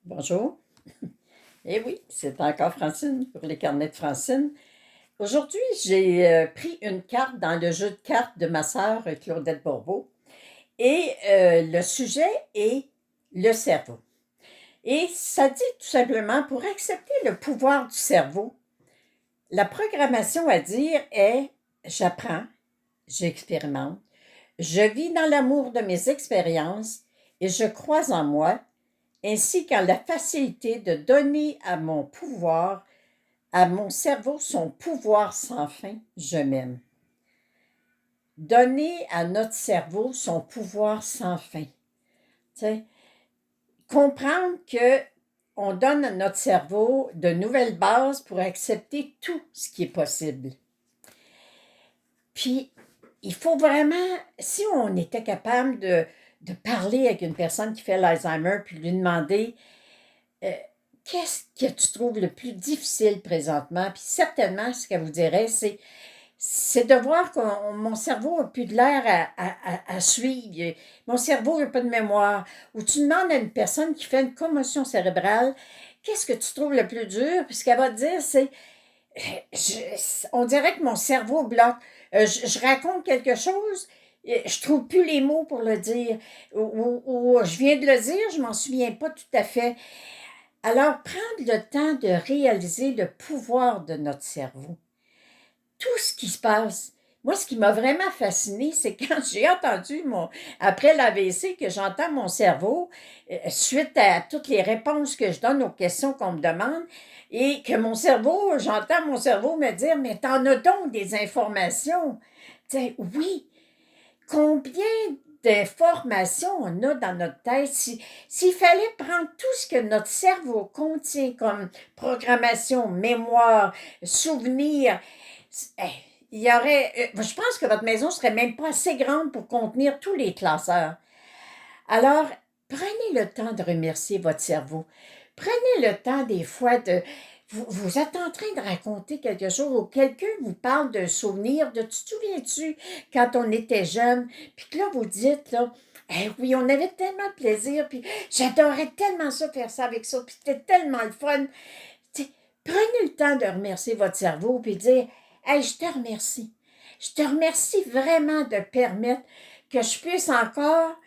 Bonjour. Eh oui, c'est encore Francine pour les carnets de Francine. Aujourd'hui, j'ai pris une carte dans le jeu de cartes de ma sœur Claudette Bourbeau et le sujet est le cerveau. Et ça dit tout simplement, pour accepter le pouvoir du cerveau, la programmation à dire est j'apprends, j'expérimente, je vis dans l'amour de mes expériences et je crois en moi, ainsi qu'en la facilité de donner à mon cerveau son pouvoir sans fin, je m'aime. Donner à notre cerveau son pouvoir sans fin. T'sais, comprendre que on donne à notre cerveau de nouvelles bases pour accepter tout ce qui est possible. Puis, il faut vraiment, si on était capable de parler avec une personne qui fait l'Alzheimer, puis lui demander qu'est-ce que tu trouves le plus difficile présentement, puis certainement, ce qu'elle vous dirait, c'est de voir que mon cerveau n'a plus de l'air à suivre. Mon cerveau n'a pas de mémoire. Ou tu demandes à une personne qui fait une commotion cérébrale, qu'est-ce que tu trouves le plus dur? Puis ce qu'elle va te dire, c'est, on dirait que mon cerveau bloque. Je raconte quelque chose, je trouve plus les mots pour le dire. Ou je viens de le dire, je m'en souviens pas tout à fait. Alors, prendre le temps de réaliser le pouvoir de notre cerveau. Tout ce qui se passe. Moi, ce qui m'a vraiment fasciné, c'est quand j'ai entendu après l'AVC, que j'entends mon cerveau, suite à toutes les réponses que je donne aux questions qu'on me demande, et que j'entends mon cerveau me dire, mais t'en as donc des informations. Tu sais, oui, combien d'informations on a dans notre tête? S'il fallait prendre tout ce que notre cerveau contient comme programmation, mémoire, souvenir, il y aurait, je pense que votre maison serait même pas assez grande pour contenir tous les classeurs. Alors, prenez le temps de remercier votre cerveau. Prenez le temps des fois de... Vous êtes en train de raconter quelque chose ou quelqu'un vous parle d'un souvenir de tu te souviens-tu quand on était jeune, puis que là vous dites là, eh oui, on avait tellement de plaisir, puis j'adorais tellement ça, faire ça avec ça, puis c'était tellement le fun. T'sais, prenez le temps de remercier votre cerveau, puis dire, hey, je te remercie. Je te remercie vraiment de permettre que je puisse encore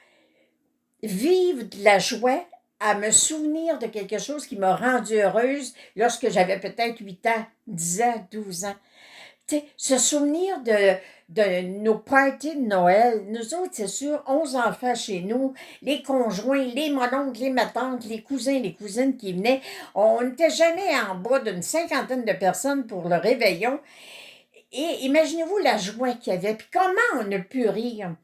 vivre de la joie à me souvenir de quelque chose qui m'a rendue heureuse lorsque j'avais peut-être 8 ans, 10 ans, 12 ans. T'sais, se souvenir de nos parties de Noël. Nous autres, c'est sûr, 11 enfants chez nous, les conjoints, les mononcles, les matantes, les cousins, les cousines qui venaient. On n'était jamais en bas d'une cinquantaine de personnes pour le réveillon. Et imaginez-vous la joie qu'il y avait, puis comment on a pu rire.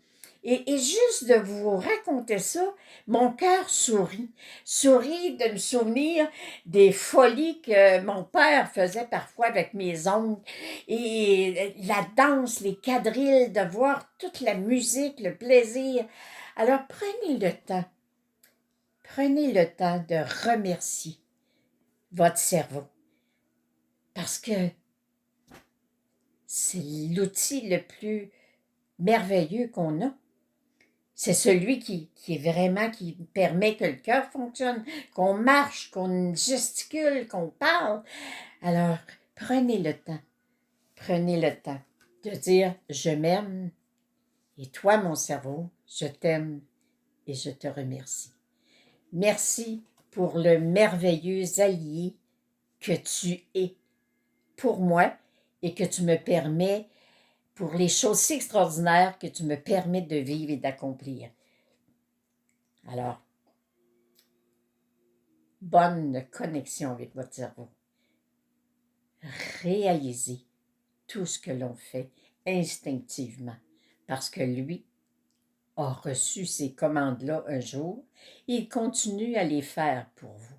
Et juste de vous raconter ça, mon cœur sourit. Sourit de me souvenir des folies que mon père faisait parfois avec mes oncles. Et la danse, les quadrilles, de voir toute la musique, le plaisir. Alors prenez le temps. Prenez le temps de remercier votre cerveau. Parce que c'est l'outil le plus merveilleux qu'on a. C'est celui qui est vraiment, qui permet que le cœur fonctionne, qu'on marche, qu'on gesticule, qu'on parle. Alors, prenez le temps de dire « je m'aime » et toi, mon cerveau, je t'aime et je te remercie. Merci pour le merveilleux allié que tu es pour moi et que tu me permets pour les choses si extraordinaires que tu me permets de vivre et d'accomplir. Alors, bonne connexion avec votre cerveau. Réalisez tout ce que l'on fait instinctivement parce que lui a reçu ces commandes-là un jour et il continue à les faire pour vous.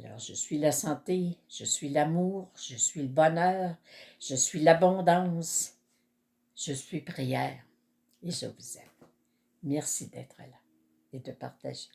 Alors, je suis la santé, je suis l'amour, je suis le bonheur, je suis l'abondance, je suis prière et je vous aime. Merci d'être là et de partager.